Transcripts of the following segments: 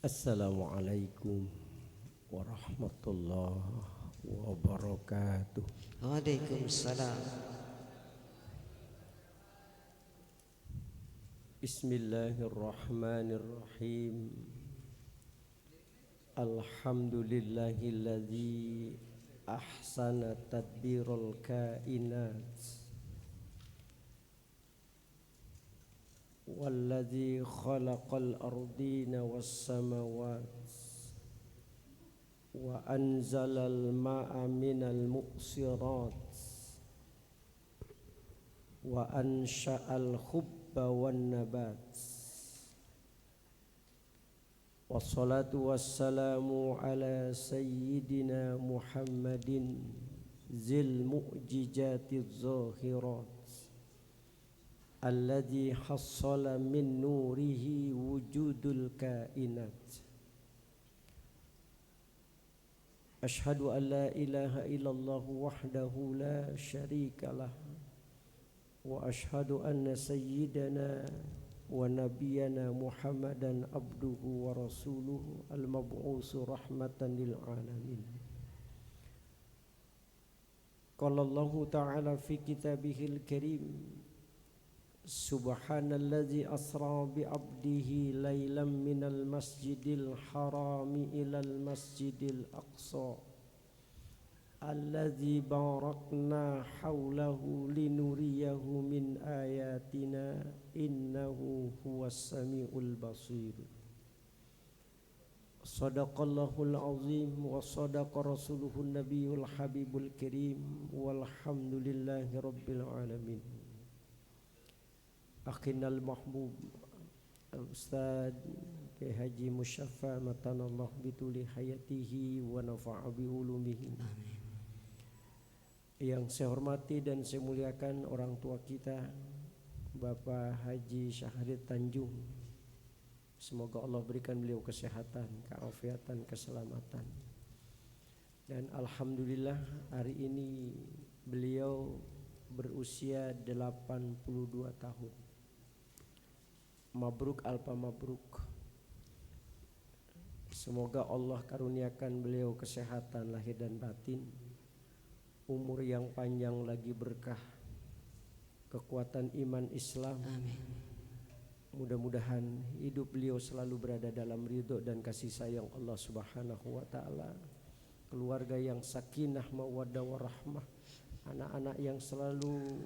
Assalamualaikum warahmatullahi wabarakatuh. Waalaikumsalam. Bismillahirrahmanirrahim. Alhamdulillahilladzi ahsana tadbirul kainat walladzi khalaqal ardina was samawat wa anzalal ma'a minal muqsirat wa ansha'al hubba wan nabat. Wassalatu wassalamu ala sayyidina Muhammadin zil mu'jizatiz zahirat alladzi hassala min nurihi wujudul kainat. Ashhadu an la ilaha illallah wahdahu la syarika lah wa ashhadu anna sayyidana wa nabiyyana Muhammadan abduhu wa rasuluhu al-mab'usu rahmatan lil alamin. Qala Allah ta'ala fi kitabihil karim subhanalladzi asra bi 'abdihi lailan minal masjidil harami ilal masjidil aqsa alladzi barakna haulahu linuriyahu min ayatina innahu huwas samiul basir. Shadaqallahul azim wa shadaqa rasuluhun nabiyul habibul karim walhamdulillahi rabbil alamin. Akhinal mahbub Ustaz Kiai Haji Musyaffa matanallah bituli hayatihi wa nafa'a bi ulumihi. Yang saya hormati dan saya muliakan orang tua kita Bapak Haji Syahrid Tanjung. Semoga Allah berikan beliau kesehatan, keafiatan, keselamatan. Dan alhamdulillah hari ini beliau berusia 82 tahun. Mabruk alfa mabruk. Semoga Allah karuniakan beliau kesehatan lahir dan batin, umur yang panjang lagi berkah, kekuatan iman Islam. Amin. Mudah-mudahan hidup beliau selalu berada dalam ridho dan kasih sayang Allah Subhanahu wa taala. Keluarga yang sakinah mawaddah warahmah, anak-anak yang selalu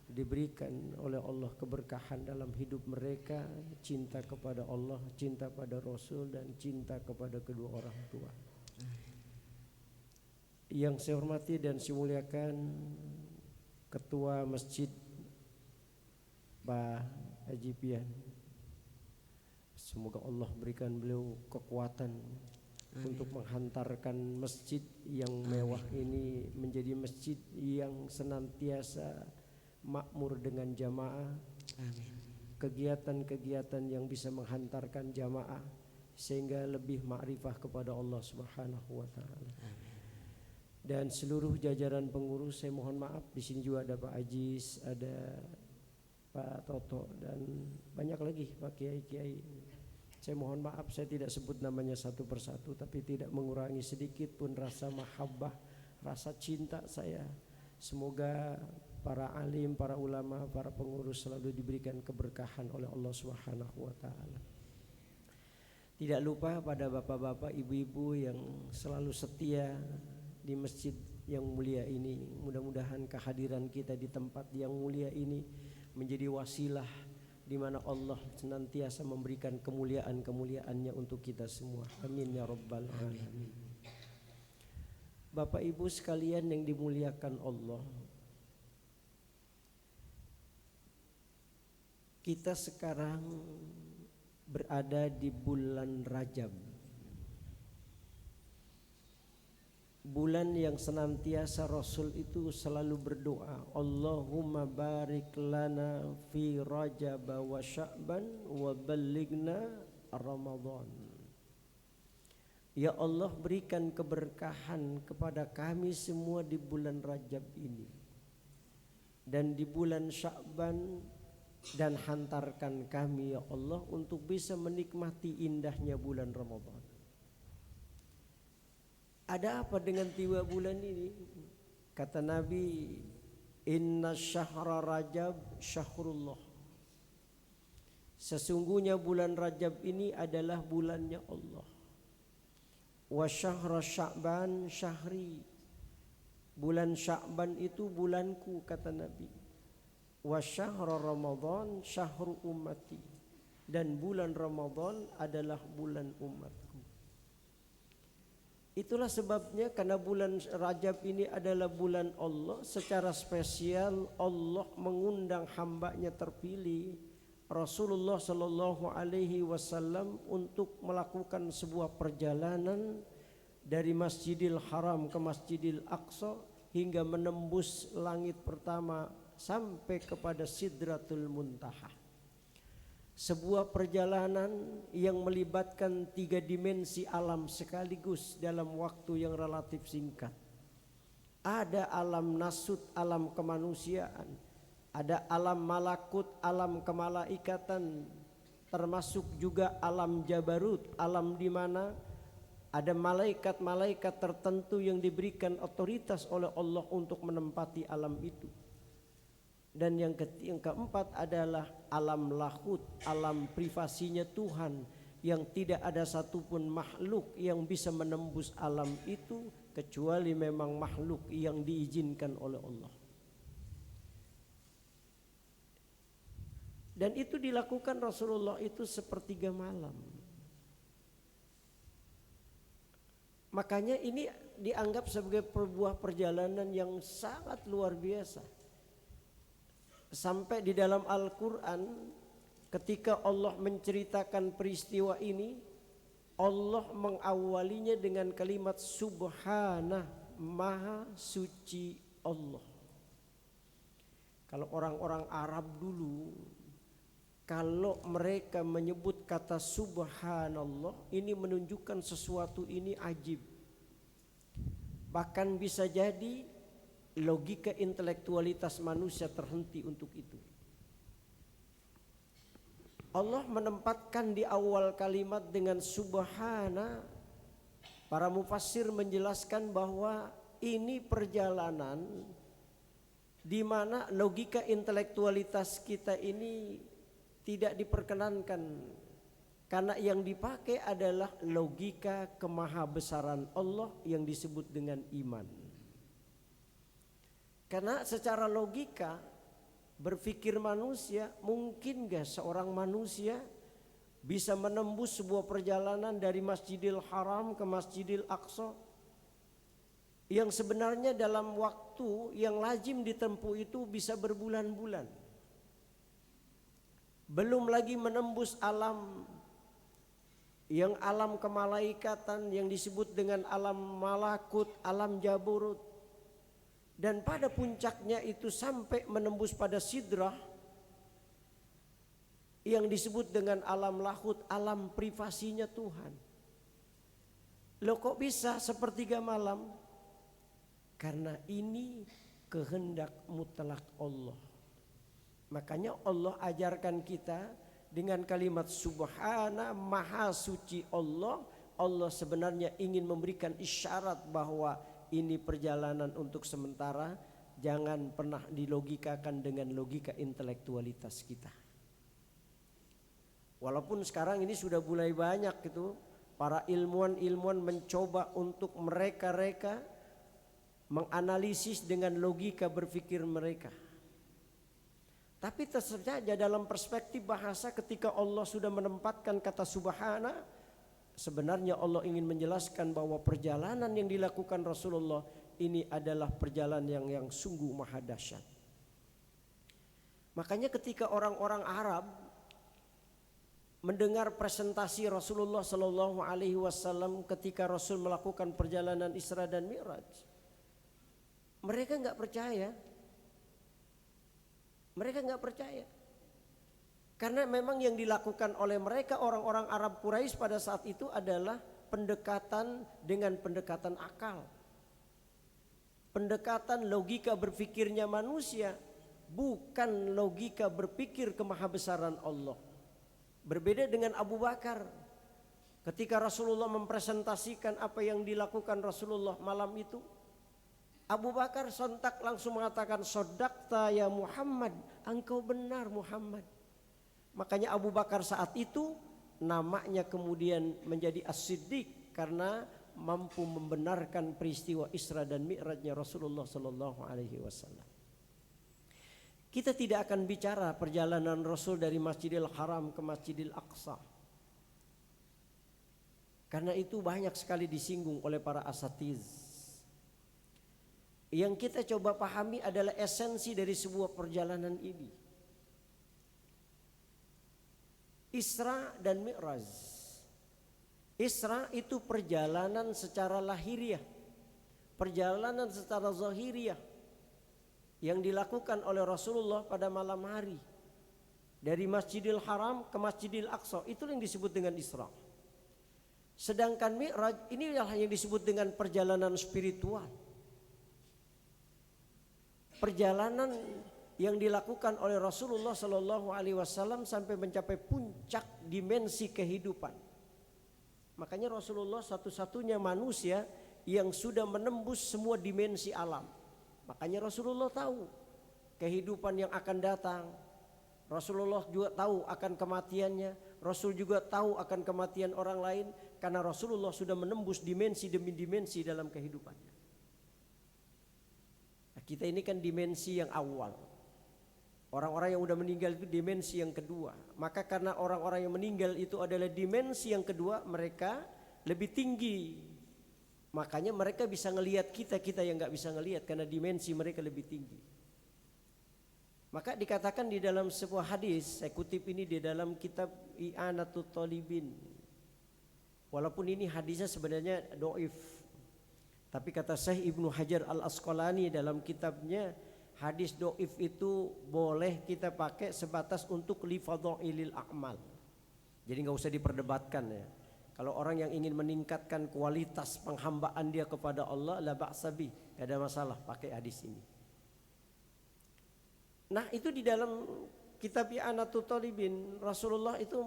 diberikan oleh Allah keberkahan dalam hidup mereka, cinta kepada Allah, cinta pada Rasul dan cinta kepada kedua orang tua. Yang saya hormati dan saya muliakan Ketua Masjid Pak Haji Pian. Semoga Allah berikan beliau kekuatan untuk menghantarkan masjid yang mewah ini menjadi masjid yang senantiasa makmur dengan jamaah. Amin. Kegiatan-kegiatan yang bisa menghantarkan jamaah sehingga lebih ma'rifah kepada Allah Subhanahu wa taala. Dan seluruh jajaran pengurus saya mohon maaf, di sini juga ada Pak Ajis, ada Pak Toto dan banyak lagi Pak Kiai-kiai. Saya mohon maaf saya tidak sebut namanya satu persatu, tapi tidak mengurangi sedikit pun rasa mahabbah, rasa cinta saya. Semoga para alim, para ulama, para pengurus selalu diberikan keberkahan oleh Allah Subhanahu wa taala. Tidak lupa pada bapak-bapak, ibu-ibu yang selalu setia di masjid yang mulia ini. Mudah-mudahan kehadiran kita di tempat yang mulia ini menjadi wasilah di mana Allah senantiasa memberikan kemuliaan-kemuliaannya untuk kita semua. Amin ya rabbal alamin. Bapak Ibu sekalian yang dimuliakan Allah, kita sekarang berada di bulan Rajab, bulan yang senantiasa Rasul itu selalu berdoa, Allahumma barik lana fi Rajab wa Sya'ban wa ballighna Ramadan. Ya Allah, berikan keberkahan kepada kami semua di bulan Rajab ini dan di bulan Sya'ban dan hantarkan kami ya Allah untuk bisa menikmati indahnya bulan Ramadan. Ada apa dengan tiba bulan ini? Kata Nabi, inna syahra Rajab syahrullah. Sesungguhnya bulan Rajab ini adalah bulannya Allah. Wa syahra Sya'ban syahri. Bulan Sya'ban itu bulanku, kata Nabi. Wa syahra Ramadan syahru ummati. Dan bulan Ramadan adalah bulan umatku. Itulah sebabnya karena bulan Rajab ini adalah bulan Allah, secara spesial Allah mengundang hambanya terpilih Rasulullah Sallallahu Alaihi Wasallam untuk melakukan sebuah perjalanan dari Masjidil Haram ke Masjidil Aqsa hingga menembus langit pertama sampai kepada Sidratul Muntaha. Sebuah perjalanan yang melibatkan 3 dimensi alam sekaligus dalam waktu yang relatif singkat. Ada alam nasut, alam kemanusiaan, ada alam malakut, alam kemalaikatan, termasuk juga alam jabarut, alam di mana ada malaikat-malaikat tertentu yang diberikan otoritas oleh Allah untuk menempati alam itu. Dan yang keempat adalah alam lahut, alam privasinya Tuhan, yang tidak ada satupun makhluk yang bisa menembus alam itu kecuali memang makhluk yang diizinkan oleh Allah. Dan itu dilakukan Rasulullah itu sepertiga malam. Makanya ini dianggap sebagai sebuah perjalanan yang sangat luar biasa. Sampai di dalam Al-Quran ketika Allah menceritakan peristiwa ini, Allah mengawalinya dengan kalimat Subhana, Maha Suci Allah. Kalau orang-orang Arab dulu, kalau mereka menyebut kata Subhanallah, ini menunjukkan sesuatu ini ajib. Bahkan bisa jadi logika intelektualitas manusia terhenti untuk itu. Allah menempatkan di awal kalimat dengan Subhana. Para mufassir menjelaskan bahwa ini perjalanan di mana logika intelektualitas kita ini tidak diperkenankan, karena yang dipakai adalah logika kemahabesaran Allah yang disebut dengan iman. Karena secara logika berpikir manusia, mungkin gak seorang manusia bisa menembus sebuah perjalanan dari Masjidil Haram ke Masjidil Aqsa yang sebenarnya dalam waktu yang lazim ditempuh itu bisa berbulan-bulan. Belum lagi menembus alam yang alam kemalaikatan yang disebut dengan alam malakut, alam jabarut. Dan pada puncaknya itu sampai menembus pada sidrah yang disebut dengan alam lahut, alam privasinya Tuhan. Loh kok bisa sepertiga malam? Karena ini kehendak mutlak Allah. Makanya Allah ajarkan kita dengan kalimat Subhana, Maha Suci Allah. Allah sebenarnya ingin memberikan isyarat bahwa ini perjalanan untuk sementara, jangan pernah dilogikakan dengan logika intelektualitas kita. Walaupun sekarang ini sudah mulai banyak gitu, para ilmuwan mencoba untuk mereka menganalisis dengan logika berpikir mereka. Tapi tersaja dalam perspektif bahasa ketika Allah sudah menempatkan kata Subhana, sebenarnya Allah ingin menjelaskan bahwa perjalanan yang dilakukan Rasulullah ini adalah perjalanan yang sungguh maha dahsyat. Makanya ketika orang-orang Arab mendengar presentasi Rasulullah Sallallahu Alaihi Wasallam ketika Rasul melakukan perjalanan Isra dan Mi'raj, mereka nggak percaya. Mereka nggak percaya. Karena memang yang dilakukan oleh mereka orang-orang Arab Quraisy pada saat itu adalah pendekatan dengan pendekatan akal. Pendekatan logika berpikirnya manusia bukan logika berpikir kemahabesaran Allah. Berbeda dengan Abu Bakar. Ketika Rasulullah mempresentasikan apa yang dilakukan Rasulullah malam itu, Abu Bakar sontak langsung mengatakan, "Sodakta ya Muhammad, engkau benar Muhammad." Makanya Abu Bakar saat itu namanya kemudian menjadi As-Siddiq karena mampu membenarkan peristiwa Isra dan Mi'rajnya Rasulullah sallallahu alaihi wasallam. Kita tidak akan bicara perjalanan Rasul dari Masjidil Haram ke Masjidil Aqsa. Karena itu banyak sekali disinggung oleh para asatiz. Yang kita coba pahami adalah esensi dari sebuah perjalanan ini. Isra dan Mi'raj. Isra itu perjalanan secara lahiriah, perjalanan secara zahiriah yang dilakukan oleh Rasulullah pada malam hari dari Masjidil Haram ke Masjidil Aqsa. Itu yang disebut dengan Isra. Sedangkan Mi'raj inilah yang disebut dengan perjalanan spiritual. Perjalanan yang dilakukan oleh Rasulullah Sallallahu Alaihi Wasallam sampai mencapai puncak dimensi kehidupan. Makanya Rasulullah satu-satunya manusia yang sudah menembus semua dimensi alam. Makanya Rasulullah tahu kehidupan yang akan datang. Rasulullah juga tahu akan kematiannya. Rasul juga tahu akan kematian orang lain. Karena Rasulullah sudah menembus dimensi demi dimensi dalam kehidupannya. Nah, kita ini kan dimensi yang awal. Orang-orang yang sudah meninggal itu dimensi yang kedua. Maka karena orang-orang yang meninggal itu adalah dimensi yang kedua, mereka lebih tinggi. Makanya mereka bisa ngelihat kita yang gak bisa ngelihat karena dimensi mereka lebih tinggi. Maka dikatakan di dalam sebuah hadis, saya kutip ini di dalam kitab I'anatul Talibin. Walaupun ini hadisnya sebenarnya doif, tapi kata Syekh Ibnu Hajar Al-Asqalani dalam kitabnya, hadis doif itu boleh kita pakai sebatas untuk li fadhailil a'mal. Jadi nggak usah diperdebatkan ya. Kalau orang yang ingin meningkatkan kualitas penghambaan dia kepada Allah, la ba'sa bih, tidak ada masalah pakai hadis ini. Nah itu di dalam kitab I'anatul Talibin, Rasulullah itu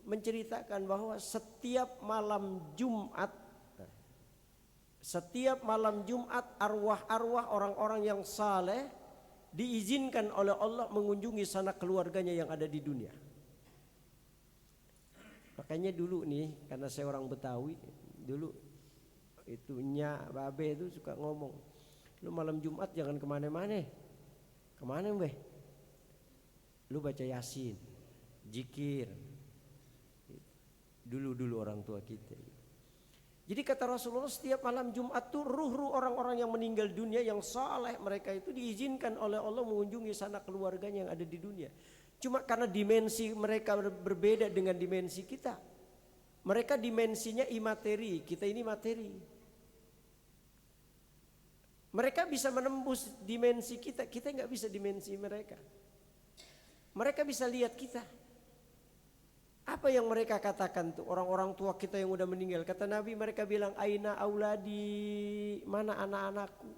menceritakan bahwa setiap malam Jumat arwah-arwah orang-orang yang saleh diizinkan oleh Allah mengunjungi sanak keluarganya yang ada di dunia. Makanya dulu nih, karena saya orang Betawi, dulu itu nyak babe itu suka ngomong, lu malam Jumat jangan kemana-mana. Kemana mbeh? Lu baca Yasin, zikir. Dulu orang tua kita. Jadi kata Rasulullah, setiap malam Jumat tuh ruh-ruh orang-orang yang meninggal dunia yang saleh, mereka itu diizinkan oleh Allah mengunjungi sanak keluarganya yang ada di dunia. Cuma karena dimensi mereka berbeda dengan dimensi kita. Mereka dimensinya imateri, kita ini materi. Mereka bisa menembus dimensi kita, kita nggak bisa dimensi mereka. Mereka bisa lihat kita. Apa yang mereka katakan tuh orang-orang tua kita yang udah meninggal? Kata Nabi, mereka bilang, aina auladi, mana anak-anakku,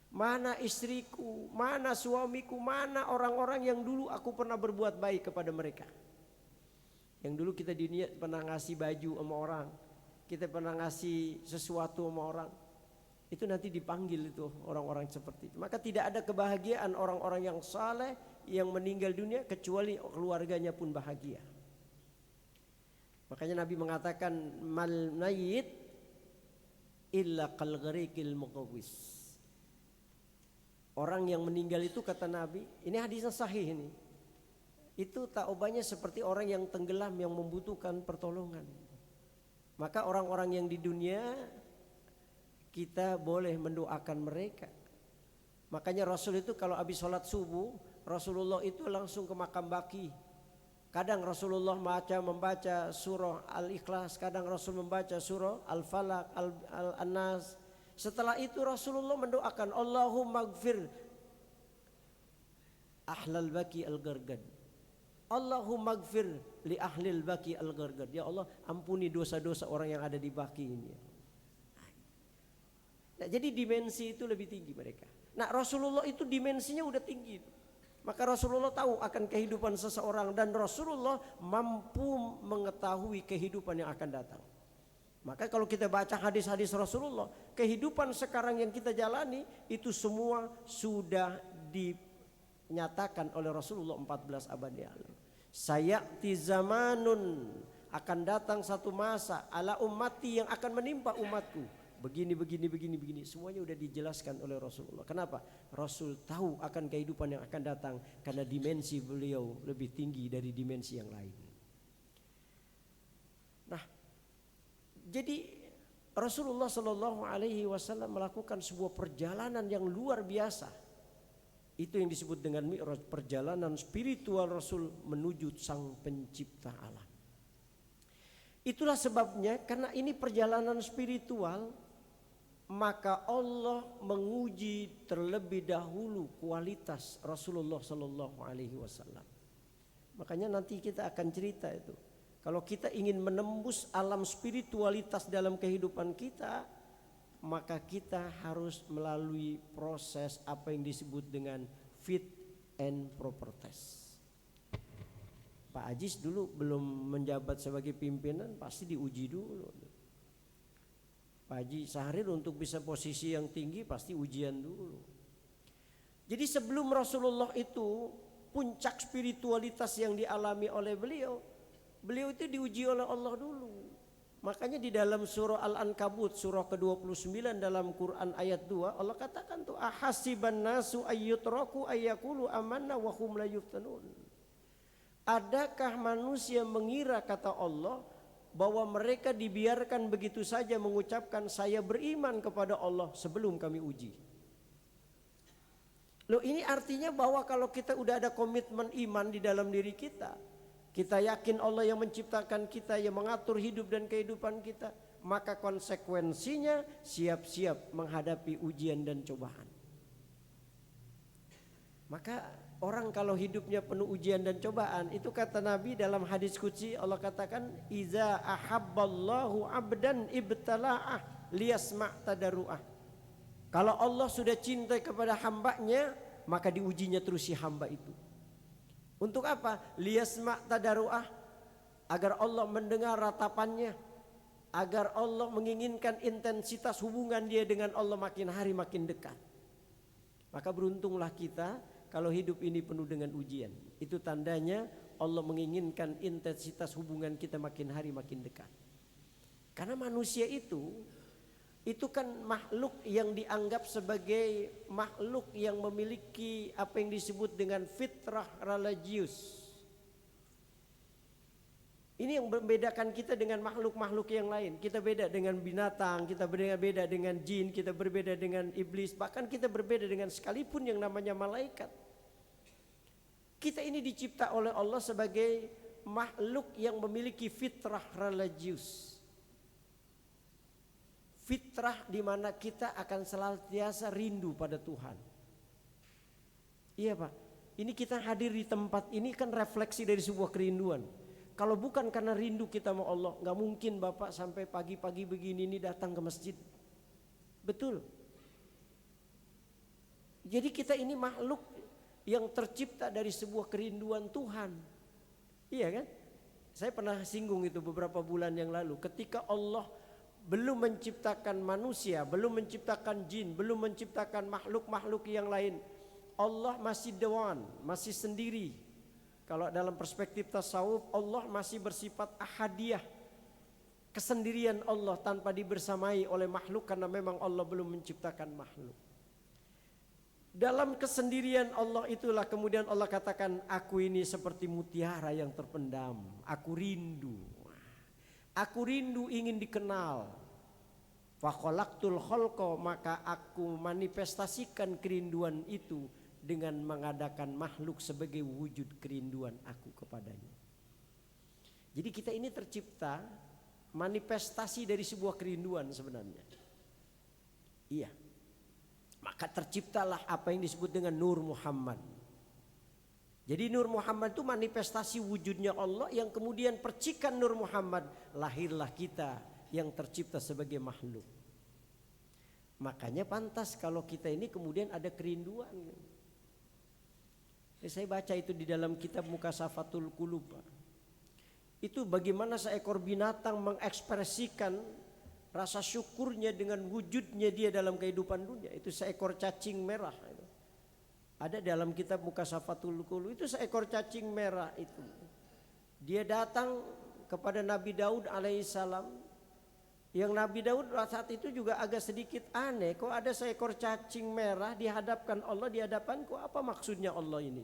mana istriku, mana suamiku, mana orang-orang yang dulu aku pernah berbuat baik kepada mereka. Yang dulu kita di dunia pernah ngasih baju sama orang, kita pernah ngasih sesuatu sama orang. Itu nanti dipanggil itu orang-orang seperti itu. Maka tidak ada kebahagiaan orang-orang yang saleh yang meninggal dunia kecuali keluarganya pun bahagia. Makanya Nabi mengatakan mal mayyit illa kal ghariqil muqawwis. Orang yang meninggal itu kata Nabi, ini hadisnya sahih ini. Itu taubahnya seperti orang yang tenggelam yang membutuhkan pertolongan. Maka orang-orang yang di dunia kita boleh mendoakan mereka. Makanya Rasul itu kalau habis sholat subuh, Rasulullah itu langsung ke makam baki. Kadang Rasulullah membaca surah Al-Ikhlas, kadang Rasul membaca surah Al-Falaq, Al-Nas. Setelah itu Rasulullah mendoakan, Allahumma gfir ahlal baki al-gargad. Allahumma gfir li ahlil baki al-gargad. Ya Allah, ampuni dosa-dosa orang yang ada di baki ini. Nah, jadi dimensi itu lebih tinggi mereka. Nah, Rasulullah itu dimensinya udah tinggi. Maka Rasulullah tahu akan kehidupan seseorang dan Rasulullah mampu mengetahui kehidupan yang akan datang. Maka kalau kita baca hadis-hadis Rasulullah, kehidupan sekarang yang kita jalani itu semua sudah dinyatakan oleh Rasulullah 14 abad yang lalu. Sayati zamanun, akan datang satu masa ala ummati yang akan menimpa umatku. Begini, semuanya udah dijelaskan oleh Rasulullah. Kenapa? Rasul tahu akan kehidupan yang akan datang karena dimensi beliau lebih tinggi dari dimensi yang lain. Nah, jadi Rasulullah Shallallahu Alaihi Wasallam melakukan sebuah perjalanan yang luar biasa. Itu yang disebut dengan Mi'raj, perjalanan spiritual Rasul menuju Sang Pencipta alam. Itulah sebabnya karena ini perjalanan spiritual, maka Allah menguji terlebih dahulu kualitas Rasulullah Sallallahu Alaihi Wasallam. Makanya nanti kita akan cerita itu. Kalau kita ingin menembus alam spiritualitas dalam kehidupan kita, maka kita harus melalui proses apa yang disebut dengan fit and proper test. Pak Ajis dulu belum menjabat sebagai pimpinan pasti diuji dulu. Pak Haji Sahrir untuk bisa posisi yang tinggi pasti ujian dulu. Jadi sebelum Rasulullah itu puncak spiritualitas yang dialami oleh beliau itu diuji oleh Allah dulu. Makanya di dalam surah Al-Ankabut surah ke-29 dalam Quran ayat 2 Allah katakan tuh ahasiban nasu ayyutraku ayyakulu amanna wa hum la yuftanun. Adakah manusia mengira, kata Allah, bahwa mereka dibiarkan begitu saja mengucapkan saya beriman kepada Allah sebelum kami uji. Loh, ini artinya bahwa kalau kita udah ada komitmen iman di dalam diri kita, kita yakin Allah yang menciptakan kita, yang mengatur hidup dan kehidupan kita, maka konsekuensinya siap-siap menghadapi ujian dan cobaan. Maka orang kalau hidupnya penuh ujian dan cobaan, itu kata Nabi dalam hadis qudsi, Allah katakan iza ahabballahu abdan ibtala'ah liyasma' tadarru'ah. Kalau Allah sudah cinta kepada hambanya, maka diujinya terus si hamba itu. Untuk apa? Liyasma' tadarru'ah, agar Allah mendengar ratapannya, agar Allah menginginkan intensitas hubungan dia dengan Allah makin hari makin dekat. Maka beruntunglah kita kalau hidup ini penuh dengan ujian. Itu tandanya Allah menginginkan intensitas hubungan kita makin hari makin dekat. Karena manusia itu kan makhluk yang dianggap sebagai makhluk yang memiliki apa yang disebut dengan fitrah religius. Ini yang membedakan kita dengan makhluk-makhluk yang lain. Kita beda dengan binatang, kita berbeda dengan jin, kita berbeda dengan iblis, bahkan kita berbeda dengan sekalipun yang namanya malaikat. Kita ini dicipta oleh Allah sebagai makhluk yang memiliki fitrah religius. Fitrah di mana kita akan senantiasa rindu pada Tuhan. Iya Pak, ini kita hadir di tempat ini kan refleksi dari sebuah kerinduan. Kalau bukan karena rindu kita sama Allah, gak mungkin Bapak sampai pagi-pagi begini ini datang ke masjid. Betul. Jadi kita ini makhluk yang tercipta dari sebuah kerinduan Tuhan. Iya kan? Saya pernah singgung itu beberapa bulan yang lalu. Ketika Allah belum menciptakan manusia, belum menciptakan jin, belum menciptakan makhluk-makhluk yang lain, Allah masih dewan, masih sendiri. Kalau dalam perspektif tasawuf, Allah masih bersifat ahadiyah, kesendirian Allah tanpa dibersamai oleh makhluk karena memang Allah belum menciptakan makhluk. Dalam kesendirian Allah itulah kemudian Allah katakan, aku ini seperti mutiara yang terpendam, aku rindu ingin dikenal. Fa khalaqtul khalqa, maka aku manifestasikan kerinduan itu dengan mengadakan makhluk sebagai wujud kerinduan aku kepadanya. Jadi kita ini tercipta manifestasi dari sebuah kerinduan sebenarnya. Iya. Maka terciptalah apa yang disebut dengan Nur Muhammad. Jadi Nur Muhammad itu manifestasi wujudnya Allah yang kemudian percikan Nur Muhammad, lahirlah kita yang tercipta sebagai makhluk. Makanya pantas kalau kita ini kemudian ada kerinduan. Saya baca itu di dalam kitab Mukasafatul Qulub. Itu bagaimana seekor binatang mengekspresikan rasa syukurnya dengan wujudnya dia dalam kehidupan dunia. Itu seekor cacing merah. Ada dalam kitab Mukasafatul Qulub, itu seekor cacing merah itu. Dia datang kepada Nabi Daud alaihissalam. Yang Nabi Daud saat itu juga agak sedikit aneh. Kok ada seekor cacing merah dihadapkan Allah di hadapanku? Apa maksudnya Allah ini?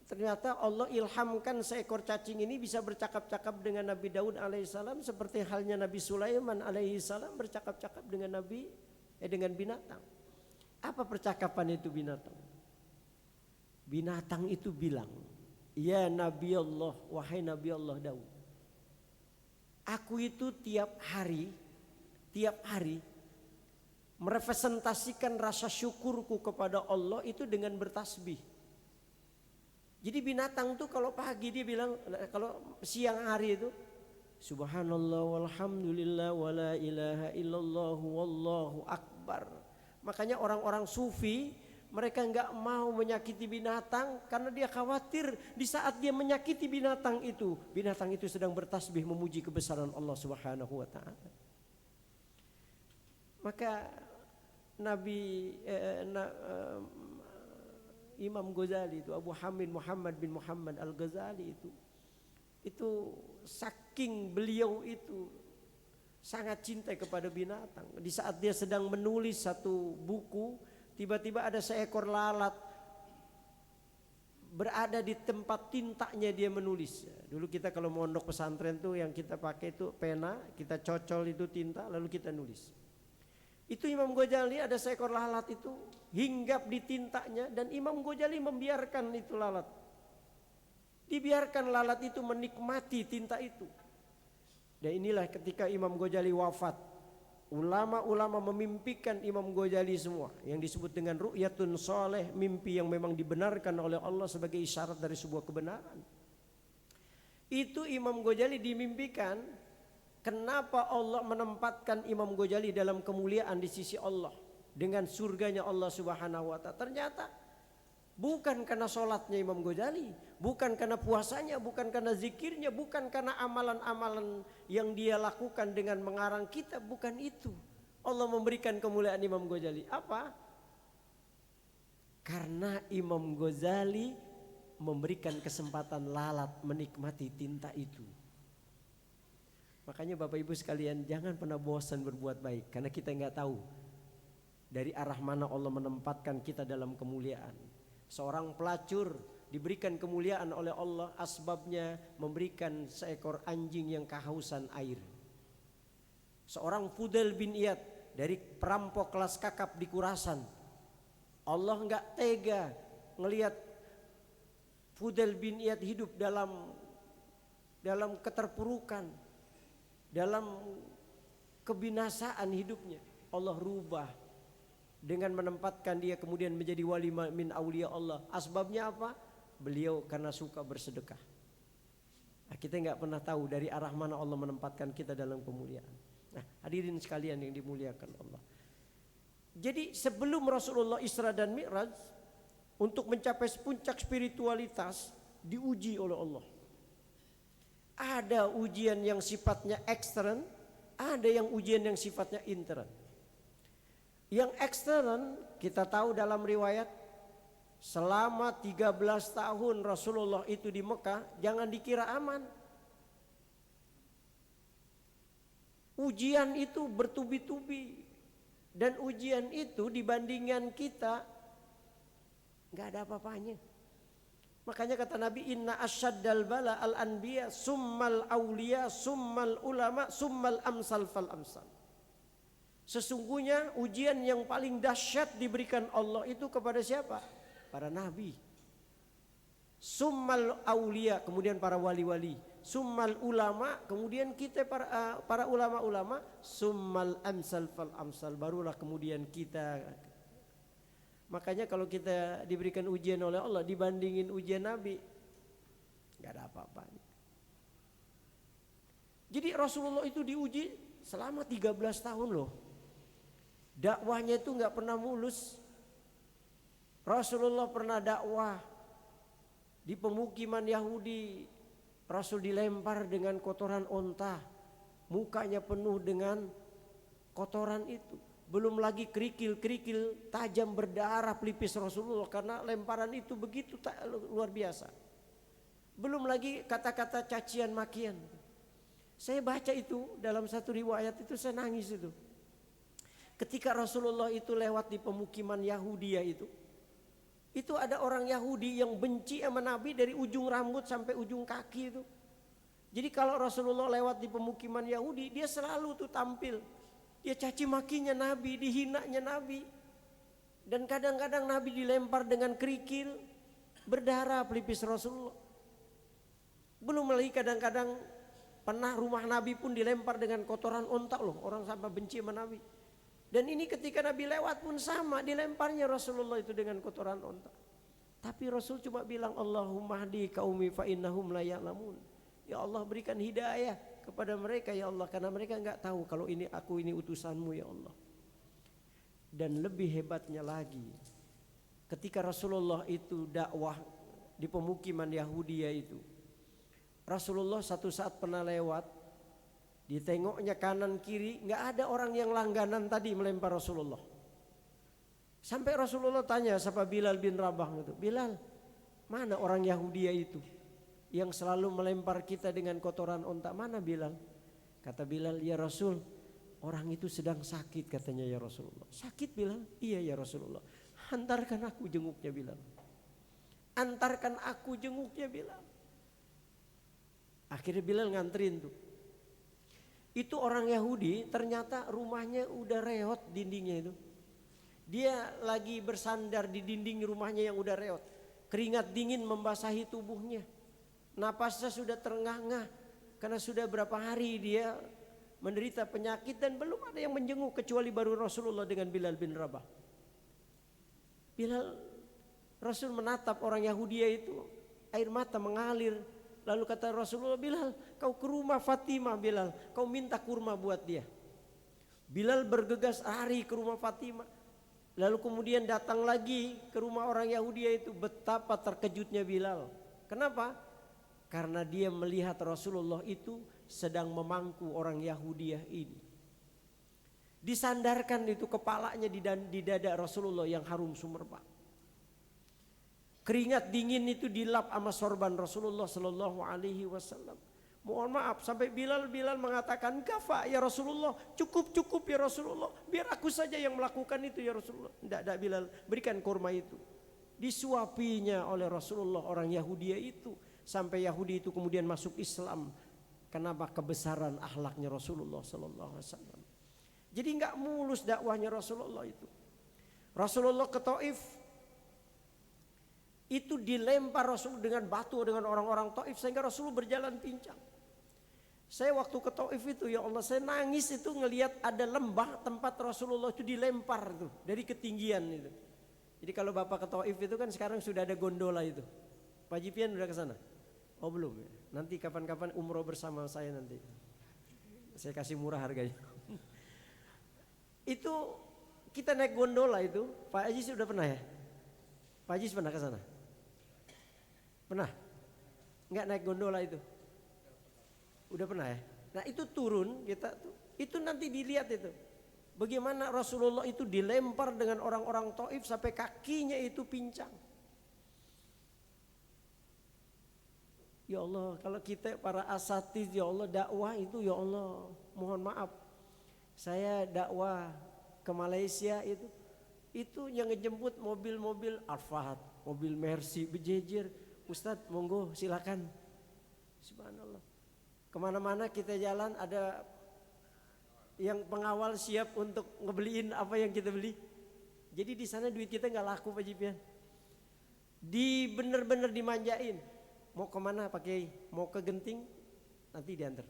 Ternyata Allah ilhamkan seekor cacing ini bisa bercakap-cakap dengan Nabi Daud alaihissalam. Seperti halnya Nabi Sulaiman alaihissalam bercakap-cakap dengan dengan binatang. Apa percakapan itu binatang? Binatang itu bilang, ya Nabi Allah, wahai Nabi Allah Daud, aku itu tiap hari merepresentasikan rasa syukurku kepada Allah itu dengan bertasbih. Jadi binatang tuh kalau pagi dia bilang, kalau siang hari itu subhanallah walhamdulillah wala ilaha illallah wallahu akbar. Makanya orang-orang sufi mereka enggak mau menyakiti binatang karena dia khawatir di saat dia menyakiti binatang itu sedang bertasbih memuji kebesaran Allah Subhanahu wa taala. Maka Imam Ghazali itu, Abu Hamid Muhammad bin Muhammad Al-Ghazali itu saking beliau itu sangat cinta kepada binatang. Di saat dia sedang menulis satu buku, tiba-tiba ada seekor lalat berada di tempat tintanya dia menulis. Dulu kita kalau mondok pesantren tuh yang kita pakai itu pena, kita cocol itu tinta lalu kita nulis. Itu Imam Ghazali ada seekor lalat itu hinggap di tintanya dan Imam Ghazali membiarkan itu lalat. Dibiarkan lalat itu menikmati tinta itu. Dan inilah ketika Imam Ghazali wafat, ulama-ulama memimpikan Imam Ghazali semua yang disebut dengan ru'yatun soleh, mimpi yang memang dibenarkan oleh Allah sebagai isyarat dari sebuah kebenaran. Itu Imam Ghazali dimimpikan. Kenapa Allah menempatkan Imam Ghazali dalam kemuliaan di sisi Allah dengan surganya Allah Subhanahu wa taala? Ternyata bukan karena sholatnya Imam Ghazali, bukan karena puasanya, bukan karena zikirnya, bukan karena amalan-amalan yang dia lakukan dengan mengarang kitab, bukan itu. Allah memberikan kemuliaan Imam Ghazali. Apa? Karena Imam Ghazali memberikan kesempatan lalat menikmati tinta itu. Makanya Bapak Ibu sekalian jangan pernah bosan berbuat baik, karena kita nggak tahu dari arah mana Allah menempatkan kita dalam kemuliaan. Seorang pelacur diberikan kemuliaan oleh Allah, asbabnya memberikan seekor anjing yang kehausan air. Seorang Fudail bin Iyad dari perampok kelas kakap di Khurasan, Allah nggak tega ngelihat Fudail bin Iyad hidup dalam keterpurukan, dalam kebinasaan hidupnya. Allah rubah dengan menempatkan dia kemudian menjadi wali min aulia Allah. Asbabnya apa? Beliau karena suka bersedekah. Nah, kita nggak pernah tahu dari arah mana Allah menempatkan kita dalam kemuliaan. Nah, hadirin sekalian yang dimuliakan Allah. Jadi sebelum Rasulullah Isra dan Mi'raj, untuk mencapai puncak spiritualitas diuji oleh Allah. Ada ujian yang sifatnya ekstern, ada yang ujian yang sifatnya intern. Yang ekstern kita tahu dalam riwayat selama 13 tahun Rasulullah itu di Mekah, jangan dikira aman. Ujian itu bertubi-tubi, dan ujian itu dibandingkan kita nggak ada apa-apanya. Makanya kata Nabi, inna asyaddal bala al anbiya summal auliya summal ulama summal amsal fal amsal. Sesungguhnya ujian yang paling dahsyat diberikan Allah itu kepada siapa? Para nabi. Summal auliya, kemudian para wali-wali. Summal ulama, kemudian kita para ulama-ulama. Summal amsal fal amsal, barulah kemudian kita. Makanya kalau kita diberikan ujian oleh Allah dibandingin ujian Nabi, gak ada apa-apanya. Jadi Rasulullah itu diuji selama 13 tahun loh. Dakwahnya itu nggak pernah mulus. Rasulullah pernah dakwah di pemukiman Yahudi. Rasul dilempar dengan kotoran onta, mukanya penuh dengan kotoran itu. Belum lagi kerikil-kerikil tajam berdarah pelipis Rasulullah karena lemparan itu begitu luar biasa. Belum lagi kata-kata cacian makian. Saya baca itu dalam satu riwayat itu, saya nangis itu. Ketika Rasulullah itu lewat di pemukiman Yahudi itu ada orang Yahudi yang benci sama Nabi dari ujung rambut sampai ujung kaki itu. Jadi kalau Rasulullah lewat di pemukiman Yahudi, dia selalu tuh tampil. Dia caci makinya Nabi, dihinanya Nabi. Dan kadang-kadang Nabi dilempar dengan kerikil, berdarah pelipis Rasulullah. Belum lagi kadang-kadang pernah rumah Nabi pun dilempar dengan kotoran onta loh. Orang sampai benci sama Nabi. Dan ini ketika Nabi lewat pun sama, dilemparnya Rasulullah itu dengan kotoran onta. Tapi Rasul cuma bilang, Allahumma hdi qaumi fa innahum la ya'lamun. Ya Allah, berikan hidayah kepada mereka ya Allah, karena mereka enggak tahu kalau aku ini utusanmu ya Allah. Dan lebih hebatnya lagi, ketika Rasulullah itu dakwah di pemukiman Yahudi itu, Rasulullah satu saat pernah lewat, ditengoknya kanan kiri, nggak ada orang yang langganan tadi melempar Rasulullah. Sampai Rasulullah tanya siapa Bilal bin Rabah itu, Bilal, mana orang Yahudi itu yang selalu melempar kita dengan kotoran onta, mana Bilal? Kata Bilal, ya Rasul, orang itu sedang sakit katanya ya Rasulullah. Sakit Bilal? Iya ya Rasulullah. Antarkan aku jenguknya Bilal. Antarkan aku jenguknya Bilal. Akhirnya Bilal nganterin tuh. Itu orang Yahudi, ternyata rumahnya udah reot dindingnya itu. Dia lagi bersandar di dinding rumahnya yang udah reot. Keringat dingin membasahi tubuhnya. Napasnya sudah terengah-engah karena sudah berapa hari dia menderita penyakit dan belum ada yang menjenguk kecuali baru Rasulullah dengan Bilal bin Rabah. Rasul menatap orang Yahudi itu, air mata mengalir. Lalu kata Rasulullah, Bilal, kau ke rumah Fatimah Bilal, kau minta kurma buat dia. Bilal bergegas lari ke rumah Fatimah. Lalu kemudian datang lagi ke rumah orang Yahudi itu. Betapa terkejutnya Bilal. Kenapa? Karena dia melihat Rasulullah itu sedang memangku orang Yahudi ini. Disandarkan itu kepalanya di dada Rasulullah yang harum sumerbak. Keringat dingin itu dilap sama sorban Rasulullah Sallallahu Alaihi Wasallam. Mohon maaf sampai Bilal mengatakan, kafa ya Rasulullah, cukup ya Rasulullah, biar aku saja yang melakukan itu ya Rasulullah. Tidak Bilal, berikan kurma itu. Disuapinya oleh Rasulullah orang Yahudi itu, sampai Yahudi itu kemudian masuk Islam. Kenapa? Kebesaran akhlaknya Rasulullah Sallallahu Alaihi Wasallam. Jadi nggak mulus dakwahnya Rasulullah itu. Rasulullah ke Taif, itu dilempar Rasul dengan batu dengan orang-orang Taif sehingga Rasul berjalan pincang. Saya waktu ke Taif itu ya Allah, saya nangis itu ngelihat ada lembah tempat Rasulullah itu dilempar tuh dari ketinggian itu. Jadi kalau Bapak ke Taif itu kan sekarang sudah ada gondola itu. Pak Jipian udah ke sana? Oh belum ya. Nanti kapan-kapan umroh bersama saya nanti. Saya kasih murah harganya. Itu kita naik gondola itu, Pak Haji sudah pernah ya? Pak Haji pernah ke sana? Pernah? Enggak naik gondola itu? Udah pernah ya? Nah itu turun kita tuh, itu nanti dilihat itu. Bagaimana Rasulullah itu dilempar dengan orang-orang Taif sampai kakinya itu pincang. Ya Allah, kalau kita para asatiz ya Allah dakwah itu ya Allah, mohon maaf. Saya dakwah ke Malaysia itu yang ngejemput mobil-mobil Alphard, mobil Mercy berjejer. Ustadz monggo silakan. Subhanallah. Kemana-mana kita jalan ada yang pengawal siap untuk ngebeliin apa yang kita beli. Jadi di sana duit kita nggak laku Pak Jipian. Bener-bener dimanjain. Mau kemana Pak Kiai? Mau ke Genting? Nanti diantar.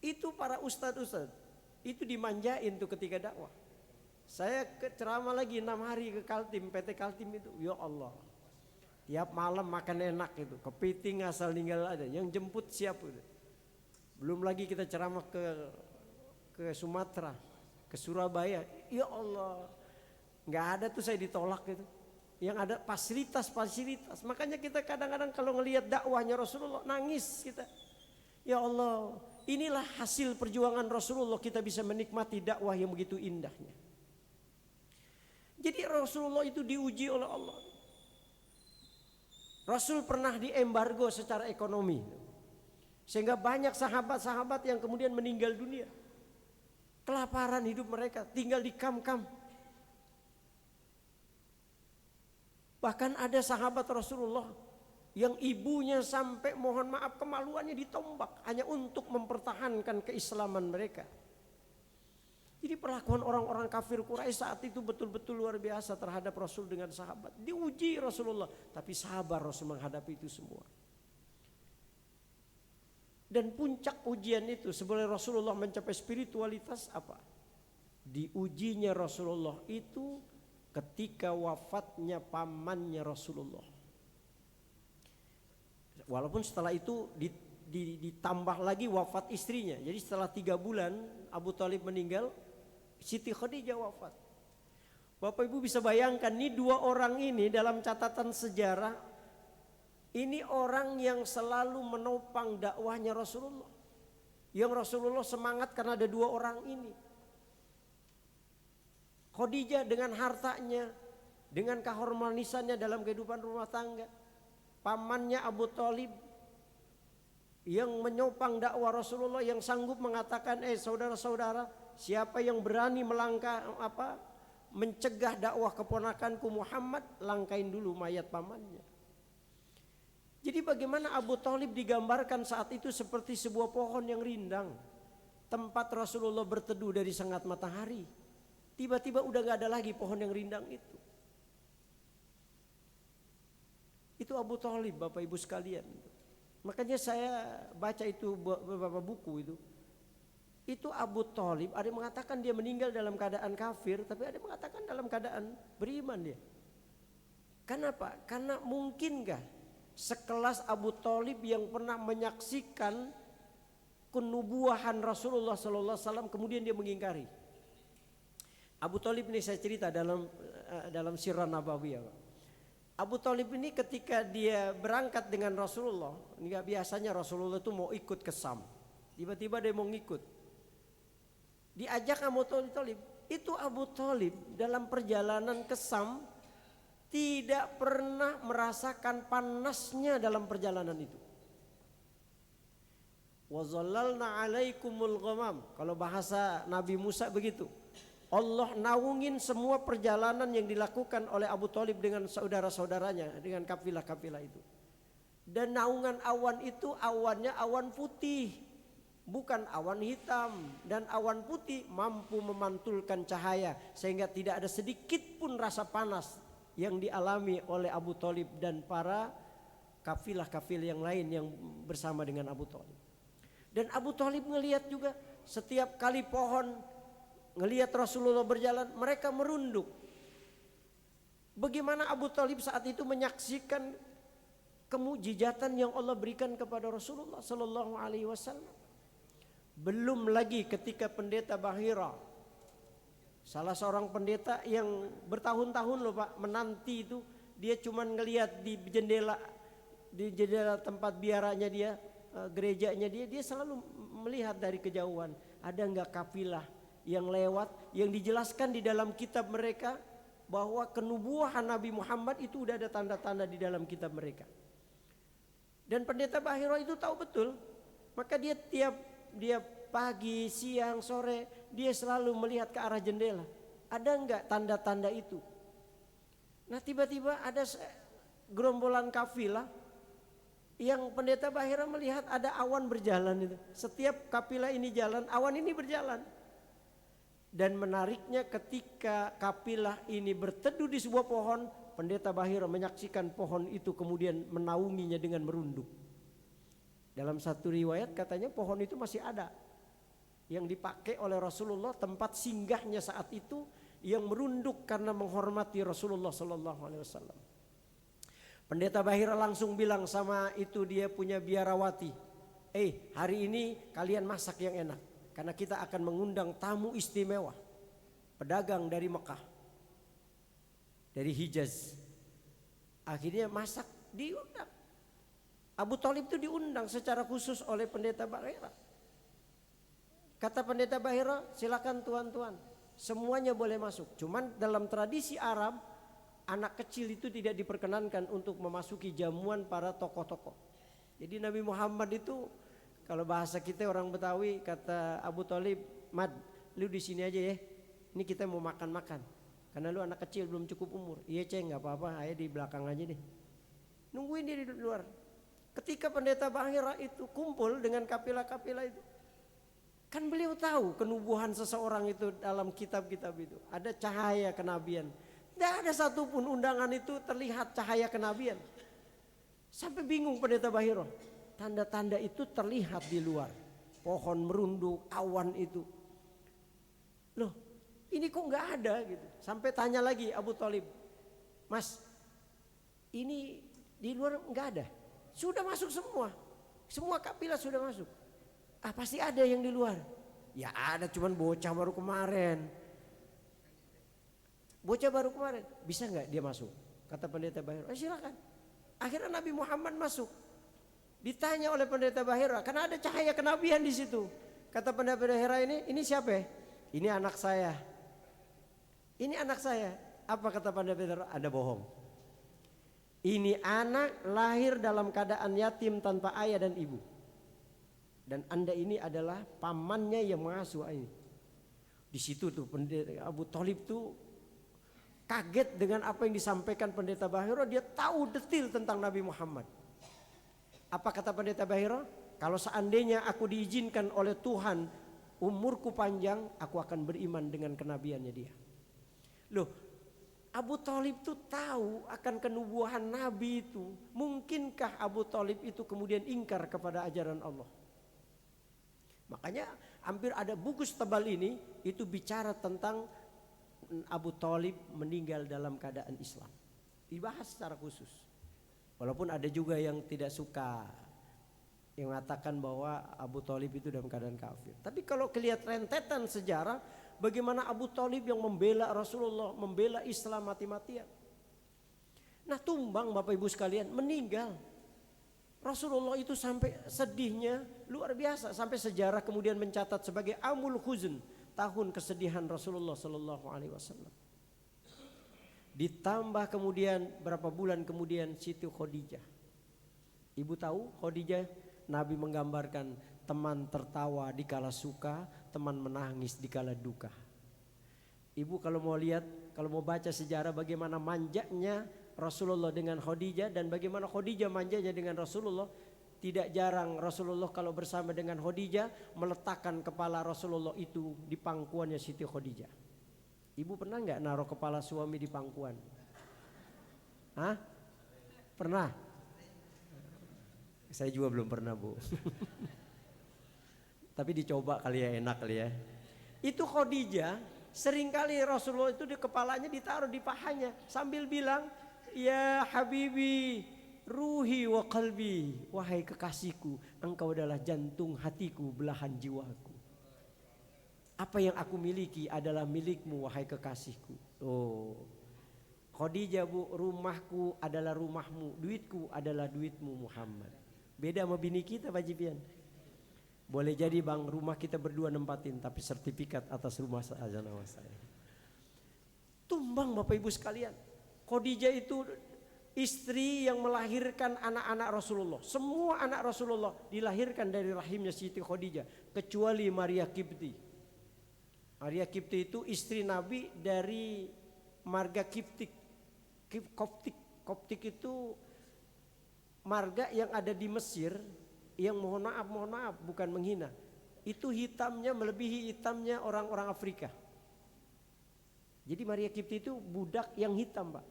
Itu para ustadz itu dimanjain tuh ketika dakwah. Saya ceramah lagi 6 hari ke Kaltim, PT Kaltim itu. Ya Allah. Tiap malam makan enak itu, kepiting asal ninggal ada, yang jemput siap itu. Belum lagi kita ceramah ke Sumatera, ke Surabaya. Ya Allah, nggak ada tuh saya ditolak gitu. Yang ada fasilitas. Makanya kita kadang-kadang kalau ngelihat dakwahnya Rasulullah nangis kita. Ya Allah, inilah hasil perjuangan Rasulullah, kita bisa menikmati dakwah yang begitu indahnya. Jadi Rasulullah itu diuji oleh Allah. Rasul pernah diembargo secara ekonomi, sehingga banyak sahabat-sahabat yang kemudian meninggal dunia. Kelaparan hidup mereka, tinggal di kam-kam. Bahkan ada sahabat Rasulullah yang ibunya sampai mohon maaf kemaluannya ditombak hanya untuk mempertahankan keislaman mereka. Jadi perlakuan orang-orang kafir Quraisy saat itu betul-betul luar biasa terhadap Rasul dengan sahabat. Diuji Rasulullah, tapi sabar Rasul menghadapi itu semua. Dan puncak ujian itu sebelum Rasulullah mencapai spiritualitas apa? Diujinya Rasulullah itu ketika wafatnya pamannya Rasulullah. Walaupun setelah itu ditambah lagi wafat istrinya. Jadi setelah 3 bulan Abu Thalib meninggal, Siti Khadijah wafat. Bapak Ibu bisa bayangkan nih 2 orang ini dalam catatan sejarah, ini orang yang selalu menopang dakwahnya Rasulullah. Yang Rasulullah semangat karena ada 2 orang ini. Khadijah dengan hartanya, dengan kehormanisannya dalam kehidupan rumah tangga. Pamannya Abu Thalib yang menyopang dakwah Rasulullah, yang sanggup mengatakan, saudara-saudara, siapa yang berani mencegah dakwah keponakanku Muhammad, langkain dulu mayat pamannya. Jadi bagaimana Abu Thalib digambarkan saat itu seperti sebuah pohon yang rindang, tempat Rasulullah berteduh dari sangat matahari. Tiba-tiba udah gak ada lagi pohon yang rindang itu. Itu Abu Thalib, Bapak Ibu sekalian. Makanya saya baca itu beberapa buku itu. Itu Abu Thalib, ada yang mengatakan dia meninggal dalam keadaan kafir, tapi ada yang mengatakan dalam keadaan beriman dia. Kenapa? Karena mungkinkah sekelas Abu Thalib yang pernah menyaksikan kenubuahan Rasulullah SAW kemudian dia mengingkari. Abu Thalib ini saya cerita dalam Sirah Nabawiyah. Abu Thalib ini ketika dia berangkat dengan Rasulullah, enggak biasanya Rasulullah itu mau ikut ke Sam. Tiba-tiba dia mau ngikut. Diajak Abu Thalib. Itu Abu Thalib dalam perjalanan ke Sam tidak pernah merasakan panasnya dalam perjalanan itu. Wa zallalna 'alaikumul ghamam. Kalau bahasa Nabi Musa begitu. Allah naungin semua perjalanan yang dilakukan oleh Abu Thalib dengan saudara-saudaranya, dengan kafilah-kafilah itu. Dan naungan awan itu awannya awan putih, bukan awan hitam. Dan awan putih mampu memantulkan cahaya sehingga tidak ada sedikit pun rasa panas yang dialami oleh Abu Thalib dan para kafilah-kafilah yang lain yang bersama dengan Abu Thalib. Dan Abu Thalib ngelihat juga setiap kali pohon ngelihat Rasulullah berjalan, mereka merunduk. Bagaimana Abu Thalib saat itu menyaksikan kemujizatan yang Allah berikan kepada Rasulullah Sallallahu Alaihi Wasallam. Belum lagi ketika pendeta Bahira, salah seorang pendeta yang bertahun-tahun loh Pak menanti itu, dia cuman ngelihat di jendela tempat biaranya dia, gerejanya dia selalu melihat dari kejauhan ada enggak kafilah yang lewat, yang dijelaskan di dalam kitab mereka bahwa kenubuahan Nabi Muhammad itu udah ada tanda-tanda di dalam kitab mereka. Dan pendeta Bahira itu tahu betul, maka dia pagi, siang, sore dia selalu melihat ke arah jendela. Ada enggak tanda-tanda itu? Nah tiba-tiba ada gerombolan kafilah yang pendeta Bahira melihat ada awan berjalan itu. Setiap kafilah ini jalan, awan ini berjalan. Dan menariknya ketika kafilah ini berteduh di sebuah pohon, pendeta Bahira menyaksikan pohon itu kemudian menaunginya dengan merunduk. Dalam satu riwayat katanya pohon itu masih ada, yang dipakai oleh Rasulullah tempat singgahnya saat itu, yang merunduk karena menghormati Rasulullah Sallallahu Alaihi Wasallam. Pendeta Bahira langsung bilang sama itu dia punya biarawati, hari ini kalian masak yang enak. Karena kita akan mengundang tamu istimewa. pedagang dari Mekah, dari Hijaz. Akhirnya masak, diundang. Abu Thalib itu diundang secara khusus oleh pendeta Bahira. Kata pendeta Bahira, silakan tuan-tuan, semuanya boleh masuk. Cuman dalam tradisi Arab, anak kecil itu tidak diperkenankan untuk memasuki jamuan para tokoh-tokoh. Jadi Nabi Muhammad itu, kalau bahasa kita orang Betawi, kata Abu Thalib, Mad, lu di sini aja ya. Ini kita mau makan-makan. Karena lu anak kecil belum cukup umur. Iya ceng, nggak apa-apa, ayo di belakang aja deh. Nungguin dia di luar. Ketika pendeta Bahira itu kumpul dengan kapilah-kapilah itu, kan beliau tahu kenubuhan seseorang itu dalam kitab-kitab itu. Ada cahaya kenabian. Tidak ada satupun undangan itu terlihat cahaya kenabian. Sampai bingung pendeta Bahira. Tanda-tanda itu terlihat di luar. Pohon merunduk, awan itu. Loh, ini kok nggak ada gitu. Sampai tanya lagi Abu Thalib, Mas, ini di luar nggak ada. Sudah masuk semua. Semua kapilah sudah masuk. Ah, pasti ada yang di luar. Ya ada, cuman bocah baru kemarin. Bocah baru kemarin, bisa nggak dia masuk? Kata pendeta Bahira, silakan. Akhirnya Nabi Muhammad masuk. Ditanya oleh pendeta Bahira, karena ada cahaya kenabian di situ. Kata pendeta Bahira, ini siapa ya? Ini anak saya. Ini anak saya. Apa kata pendeta Bahira? Ada bohong. Ini anak lahir dalam keadaan yatim tanpa ayah dan ibu. Dan Anda ini adalah pamannya yang mengasuh ini. Di situ tuh pendeta Abu Thalib tuh kaget dengan apa yang disampaikan pendeta Bahira. Dia tahu detil tentang Nabi Muhammad. Apa kata pendeta Bahira? Kalau seandainya aku diizinkan oleh Tuhan, umurku panjang, aku akan beriman dengan kenabiannya dia. Loh, Abu Thalib itu tahu akan kenubuhan Nabi itu. Mungkinkah Abu Thalib itu kemudian ingkar kepada ajaran Allah? Makanya hampir ada buku tebal ini itu bicara tentang Abu Thalib meninggal dalam keadaan Islam. Dibahas secara khusus. Walaupun ada juga yang tidak suka, yang mengatakan bahwa Abu Thalib itu dalam keadaan kafir. Tapi kalau kelihatan rentetan sejarah, bagaimana Abu Thalib yang membela Rasulullah, membela Islam mati-matian. Nah, tumbang Bapak Ibu sekalian, meninggal. Rasulullah itu sampai sedihnya luar biasa, sampai sejarah kemudian mencatat sebagai Amul Huzn, tahun kesedihan Rasulullah sallallahu alaihi wasallam. Ditambah kemudian berapa bulan kemudian Siti Khadijah. Ibu tahu Khadijah, Nabi menggambarkan teman tertawa di kala suka, teman menangis di kala duka. Ibu kalau mau lihat, kalau mau baca sejarah bagaimana manjanya Rasulullah dengan Khadijah dan bagaimana Khadijah manjanya dengan Rasulullah, tidak jarang Rasulullah kalau bersama dengan Khadijah meletakkan kepala Rasulullah itu di pangkuannya Siti Khadijah. Ibu pernah nggak naruh kepala suami di pangkuan? Hah? Pernah? Saya juga belum pernah, Bu. Tapi dicoba kali ya, enak kali ya. Itu Khadijah, seringkali Rasulullah itu di kepalanya ditaruh di pahanya sambil bilang, ya Habibi, ruhi wa qalbi, wahai kekasihku, engkau adalah jantung hatiku, belahan jiwaku. Apa yang aku miliki adalah milikmu, wahai kekasihku. Oh, Khadijah, Bu, rumahku adalah rumahmu, duitku adalah duitmu Muhammad. Beda sama bini kita, Pak Jipian. Boleh jadi bang, rumah kita berdua nempatin, tapi sertifikat atas rumah saja nama saya. Tumbang Bapak Ibu sekalian. Khadijah itu istri yang melahirkan anak-anak Rasulullah. Semua anak Rasulullah dilahirkan dari rahimnya Siti Khadijah, kecuali Maria Kipti. Maria Kipti itu istri Nabi dari marga Kiptik. Koptik itu marga yang ada di Mesir, yang mohon maaf bukan menghina. Itu hitamnya melebihi hitamnya orang-orang Afrika. Jadi Maria Kipti itu budak yang hitam, Pak.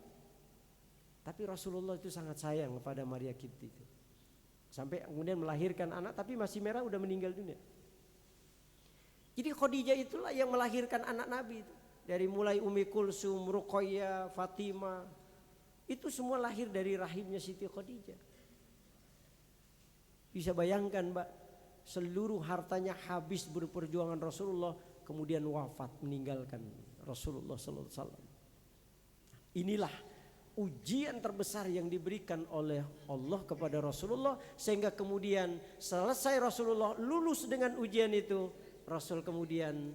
Tapi Rasulullah itu sangat sayang kepada Maria Kipti itu. Sampai kemudian melahirkan anak tapi masih merah, udah meninggal dunia. Jadi Khadijah itulah yang melahirkan anak Nabi itu. Dari mulai Ummi Kulsum, Ruqayyah, Fatimah. Itu semua lahir dari rahimnya Siti Khadijah. Bisa bayangkan, Mbak, seluruh hartanya habis berperjuangan Rasulullah, kemudian wafat meninggalkan Rasulullah sallallahu alaihi wasallam. Inilah ujian terbesar yang diberikan oleh Allah kepada Rasulullah, sehingga kemudian selesai Rasulullah lulus dengan ujian itu, Rasul kemudian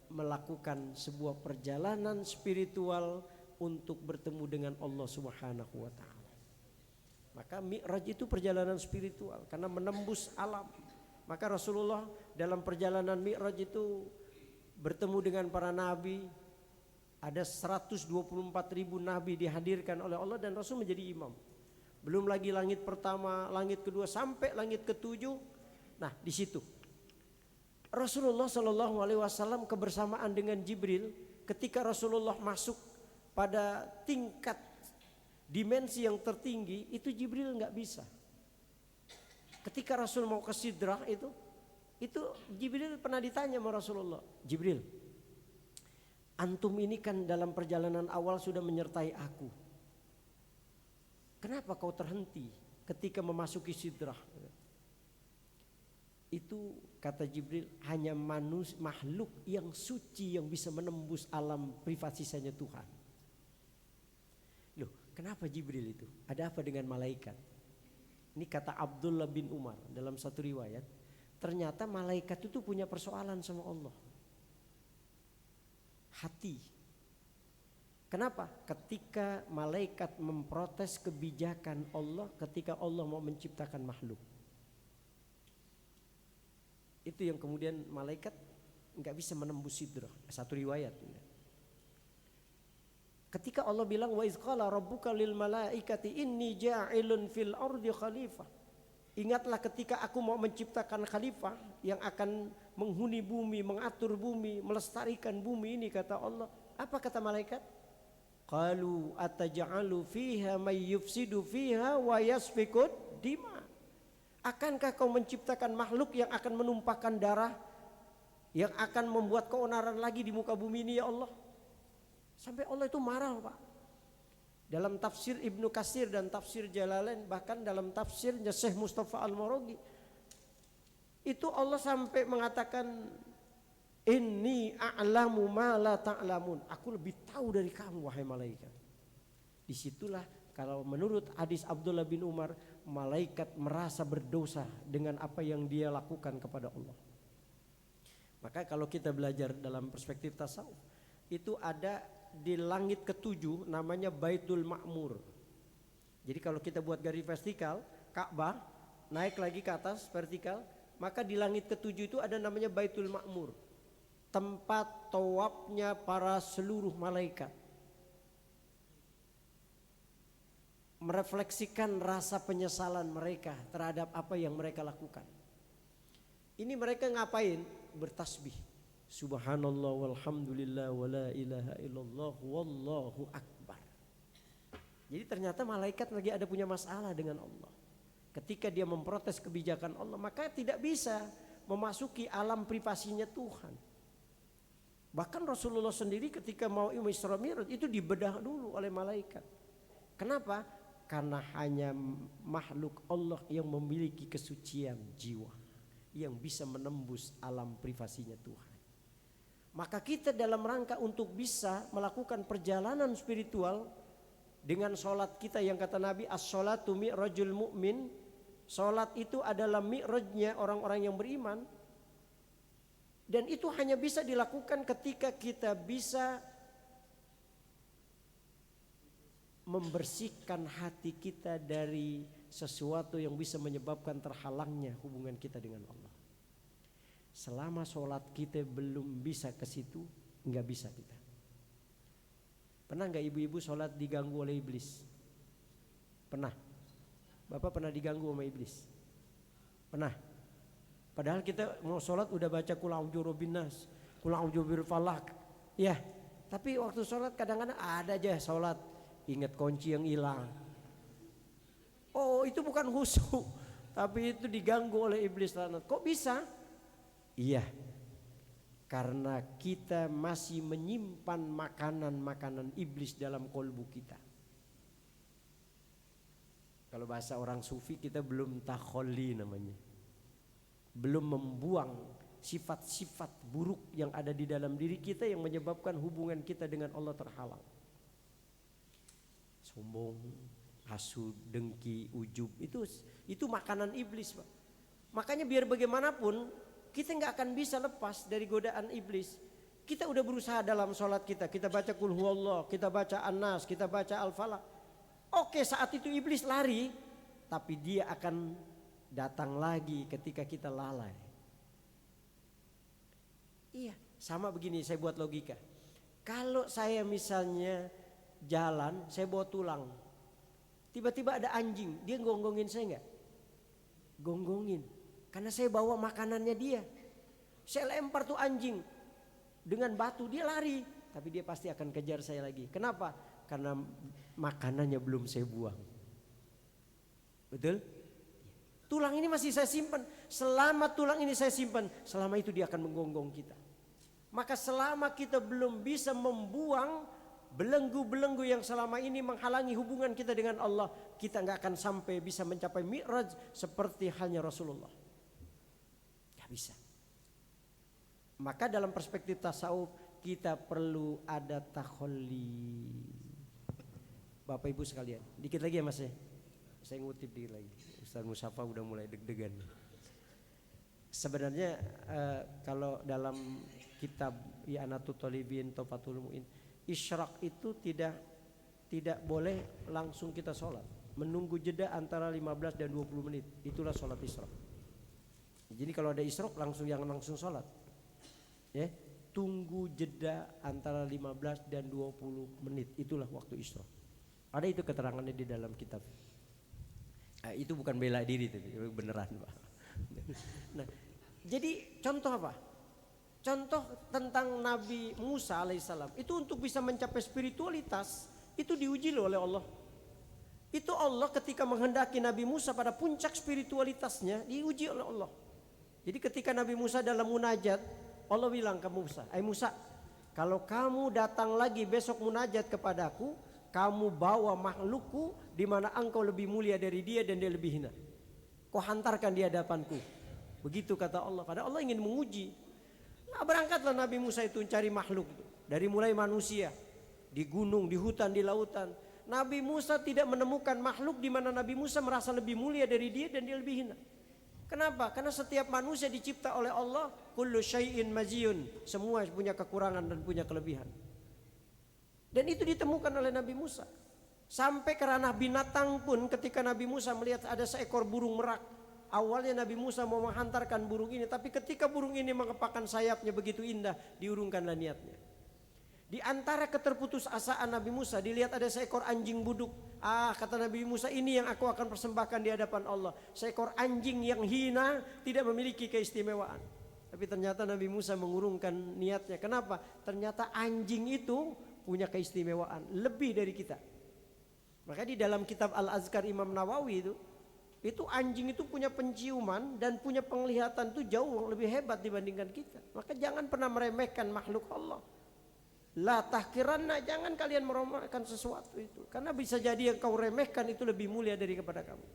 melakukan sebuah perjalanan spiritual untuk bertemu dengan Allah Subhanahu wa taala. Maka Mi'raj itu perjalanan spiritual karena menembus alam. Maka Rasulullah dalam perjalanan Mi'raj itu bertemu dengan para nabi. Ada 124.000 nabi dihadirkan oleh Allah dan Rasul menjadi imam. Belum lagi langit pertama, langit kedua sampai langit ketujuh. Nah, di situ Rasulullah Shallallahu Alaihi Wasallam kebersamaan dengan Jibril. Ketika Rasulullah masuk pada tingkat dimensi yang tertinggi, itu Jibril nggak bisa. Ketika Rasul mau ke Sidrah itu Jibril pernah ditanya sama Rasulullah, Jibril, antum ini kan dalam perjalanan awal sudah menyertai aku. Kenapa kau terhenti ketika memasuki Sidrah? Itu kata Jibril, hanya makhluk yang suci yang bisa menembus alam privasinya Tuhan. Loh, kenapa Jibril itu? Ada apa dengan malaikat? Ini kata Abdullah bin Umar dalam satu riwayat. Ternyata malaikat itu punya persoalan sama Allah. Hati. Kenapa? Ketika malaikat memprotes kebijakan Allah ketika Allah mau menciptakan makhluk. Itu yang kemudian malaikat enggak bisa menembus sidrah. Satu riwayat. Ketika Allah bilang wa iz qala rabbuka lil malaikati inni ja'ilun fil ardi khalifah. Ingatlah ketika aku mau menciptakan khalifah yang akan menghuni bumi, mengatur bumi, melestarikan bumi ini, kata Allah. Apa kata malaikat? Qalu ataj'alu fiha may yufsidu fiha wa yasfikud dima. Akankah kau menciptakan makhluk yang akan menumpahkan darah, yang akan membuat keonaran lagi di muka bumi ini, ya Allah? Sampai Allah itu marah, Pak. Dalam tafsir Ibnu Katsir dan tafsir Jalalain, bahkan dalam tafsirnya Syekh Mustafa Al-Maraghi, itu Allah sampai mengatakan, inni a'lamu ma la ta'lamun. Aku lebih tahu dari kamu, wahai malaikat. Disitulah kalau menurut hadis Abdullah bin Umar, malaikat merasa berdosa dengan apa yang dia lakukan kepada Allah. Maka kalau kita belajar dalam perspektif tasawuf, itu ada di langit ketujuh namanya Baitul Ma'mur. Jadi kalau kita buat garis vertikal Ka'bah, naik lagi ke atas vertikal, maka di langit ketujuh itu ada namanya Baitul Ma'mur, tempat tawafnya para seluruh malaikat. Merefleksikan rasa penyesalan mereka terhadap apa yang mereka lakukan. Ini mereka ngapain? Bertasbih. Subhanallah walhamdulillah wala ilaha illallah wallahu akbar. Jadi ternyata malaikat lagi ada punya masalah dengan Allah. Ketika dia memprotes kebijakan Allah, maka tidak bisa memasuki alam privasinya Tuhan. Bahkan Rasulullah sendiri ketika mau Isra Mi'raj itu dibedah dulu oleh malaikat. Kenapa? Karena hanya makhluk Allah yang memiliki kesucian jiwa, yang bisa menembus alam privasinya Tuhan. Maka kita dalam rangka untuk bisa melakukan perjalanan spiritual dengan sholat kita yang kata Nabi, as-sholatu mi'rajul mu'min. Sholat itu adalah mi'rajnya orang-orang yang beriman. Dan itu hanya bisa dilakukan ketika kita bisa membersihkan hati kita dari sesuatu yang bisa menyebabkan terhalangnya hubungan kita dengan Allah. Selama sholat kita belum bisa ke situ, nggak bisa kita. Pernah nggak ibu-ibu sholat diganggu oleh iblis? Pernah. Bapak pernah diganggu sama iblis? Pernah. Padahal kita mau sholat udah baca Qul a'udzu birabbinas, Qul a'udzu birabbil falaq. Ya, tapi waktu sholat kadang-kadang ada aja sholat ingat kunci yang hilang. Oh, itu bukan khusyuk, tapi itu diganggu oleh iblis laknat. Kok bisa? Iya, karena kita masih menyimpan makanan-makanan iblis dalam kolbu kita. Kalau bahasa orang sufi kita belum takholli namanya. Belum membuang sifat-sifat buruk yang ada di dalam diri kita yang menyebabkan hubungan kita dengan Allah terhalang. Sombong, hasud, dengki, ujub, itu makanan iblis, Pak. Makanya biar bagaimanapun kita nggak akan bisa lepas dari godaan iblis. Kita udah berusaha dalam sholat kita baca Qul Huwallah, kita baca An-Nas, kita baca Al-Falaq. Oke, saat itu iblis lari, tapi dia akan datang lagi ketika kita lalai. Iya, sama begini, saya buat logika. Kalau saya misalnya jalan, saya bawa tulang, tiba-tiba ada anjing, dia gonggongin saya nggak? Gonggongin, karena saya bawa makanannya dia. Saya lempar tuh anjing dengan batu, dia lari, tapi dia pasti akan kejar saya lagi. Kenapa? Karena makanannya belum saya buang. Betul? Tulang ini masih saya simpan. Selama tulang ini saya simpan, selama itu dia akan menggonggong kita. Maka selama kita belum bisa membuang belenggu-belenggu yang selama ini menghalangi hubungan kita dengan Allah, kita nggak akan sampai bisa mencapai mi'raj seperti halnya Rasulullah. Gak bisa. Maka dalam perspektif tasawuf kita perlu ada takhalli. Bapak Ibu sekalian, dikit lagi ya Mas ya. Saya ngutip dikit lagi. Ustaz Musafa udah mulai deg-degan. Sebenarnya kalau dalam kitab I'anatul Talibin, Tuhfatul Mu'in, isyraq itu tidak boleh langsung kita sholat. Menunggu jeda antara 15 dan 20 menit. Itulah sholat isyraq. Jadi kalau ada isyraq jangan langsung sholat. Ya, tunggu jeda antara 15 dan 20 menit. Itulah waktu isyraq. Ada itu keterangannya di dalam kitab. Itu bukan bela diri, tapi beneran, Pak. Nah, jadi contoh apa? Contoh tentang Nabi Musa alaihissalam. Itu untuk bisa mencapai spiritualitas, itu diuji oleh Allah. Itu Allah ketika menghendaki Nabi Musa pada puncak spiritualitasnya, diuji oleh Allah. Jadi ketika Nabi Musa dalam munajat, Allah bilang ke Musa, Musa, kalau kamu datang lagi besok munajat kepadaku, kamu bawa makhlukku di mana engkau lebih mulia dari dia dan dia lebih hina. Kau hantarkan di hadapanku. Begitu kata Allah. Padahal Allah ingin menguji. Nah, berangkatlah Nabi Musa itu mencari makhluk itu. Dari mulai manusia, di gunung, di hutan, di lautan. Nabi Musa tidak menemukan makhluk di mana Nabi Musa merasa lebih mulia dari dia dan dia lebih hina. Kenapa? Karena setiap manusia dicipta oleh Allah, kullu syai'in maziyun, semua punya kekurangan dan punya kelebihan. Dan itu ditemukan oleh Nabi Musa. Sampai ke ranah binatang pun ketika Nabi Musa melihat ada seekor burung merak. Awalnya Nabi Musa mau menghantarkan burung ini, tapi ketika burung ini mengepakkan sayapnya begitu indah, diurungkanlah niatnya. Di antara keterputusasaan Nabi Musa, dilihat ada seekor anjing buduk. Kata Nabi Musa, ini yang aku akan persembahkan di hadapan Allah. Seekor anjing yang hina, tidak memiliki keistimewaan. Tapi ternyata Nabi Musa mengurungkan niatnya. Kenapa? Ternyata anjing itu punya keistimewaan lebih dari kita. Maka di dalam kitab Al-Azkar Imam Nawawi itu anjing itu punya penciuman dan punya penglihatan itu jauh lebih hebat dibandingkan kita. Maka jangan pernah meremehkan makhluk Allah. La tahkiranna, jangan kalian meremehkan sesuatu itu, karena bisa jadi yang kau remehkan itu lebih mulia daripada kamu.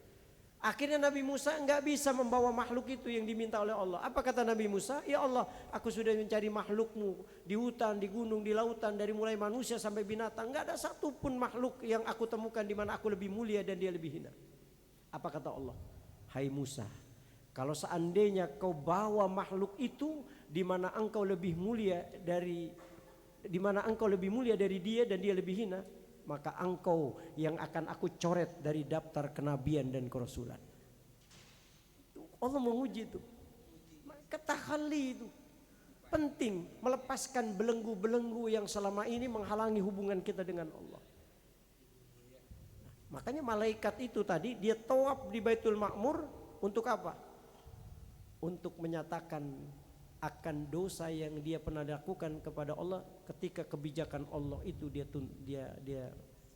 Akhirnya Nabi Musa enggak bisa membawa makhluk itu yang diminta oleh Allah. Apa kata Nabi Musa? Ya Allah, aku sudah mencari makhlukmu di hutan, di gunung, di lautan, dari mulai manusia sampai binatang. Enggak ada satupun makhluk yang aku temukan di mana aku lebih mulia dan dia lebih hina. Apa kata Allah? Hai Musa, kalau seandainya kau bawa makhluk itu di mana engkau lebih mulia dari dia dan dia lebih hina, maka engkau yang akan aku coret dari daftar kenabian dan kerasulan. Allah menguji itu. Maka tahalli itu penting, melepaskan belenggu-belenggu yang selama ini menghalangi hubungan kita dengan Allah. Makanya malaikat itu tadi dia tawaf di Baitul Ma'mur untuk apa? Untuk menyatakan akan dosa yang dia pernah lakukan kepada Allah ketika kebijakan Allah itu dia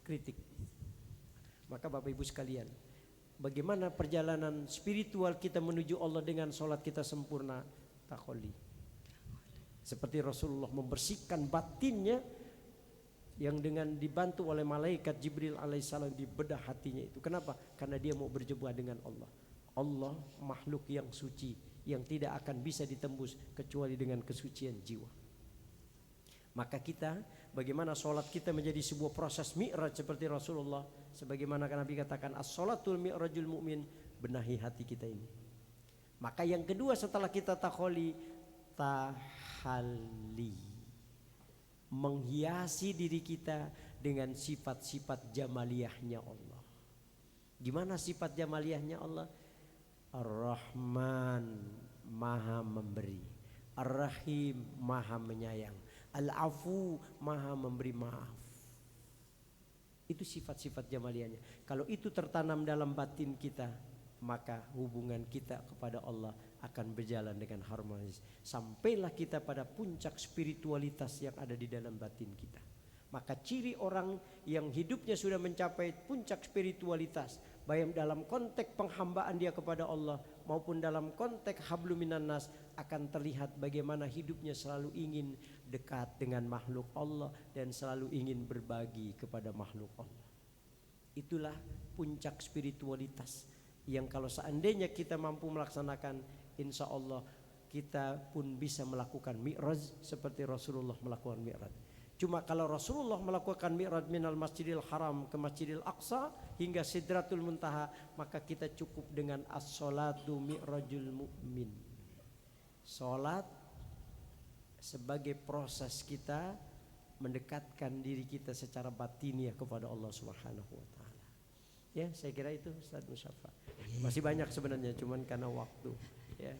kritik. Maka Bapak Ibu sekalian, bagaimana perjalanan spiritual kita menuju Allah dengan sholat kita sempurna? Takhalli. Seperti Rasulullah membersihkan batinnya yang dengan dibantu oleh malaikat Jibril alaihissalam dibedah hatinya itu. Kenapa? Karena dia mau berjumpa dengan Allah. Allah makhluk yang suci, yang tidak akan bisa ditembus kecuali dengan kesucian jiwa. Maka kita, bagaimana sholat kita menjadi sebuah proses mi'raj seperti Rasulullah, sebagaimana Nabi katakan as-sholatul mi'rajul mu'min, benahi hati kita ini. Maka yang kedua setelah kita takholi, tahalli, menghiasi diri kita dengan sifat-sifat jamaliyahnya Allah. Gimana sifat jamaliyahnya Allah? Ar-Rahman, maha memberi, Ar-Rahim, maha menyayang, Al-Afu, maha memberi maaf. Itu sifat-sifat jamaliyahnya. Kalau itu tertanam dalam batin kita, maka hubungan kita kepada Allah akan berjalan dengan harmonis. Sampailah kita pada puncak spiritualitas yang ada di dalam batin kita. Maka ciri orang yang hidupnya sudah mencapai puncak spiritualitas, baik dalam konteks penghambaan dia kepada Allah maupun dalam konteks hablum minan nas, akan terlihat bagaimana hidupnya selalu ingin dekat dengan makhluk Allah dan selalu ingin berbagi kepada makhluk Allah. Itulah puncak spiritualitas yang kalau seandainya kita mampu melaksanakan, insya Allah kita pun bisa melakukan mi'raj seperti Rasulullah melakukan mi'raj. Cuma kalau Rasulullah melakukan mi'raj minal masjidil haram ke masjidil aqsa hingga sidratul muntaha, maka kita cukup dengan as-sholatu mi'rajul mu'min. Salat sebagai proses kita mendekatkan diri kita secara batiniah kepada Allah Subhanahu wa taala. Ya, saya kira itu Ustaz Musyafa. Masih banyak sebenarnya, cuman karena waktu, ya.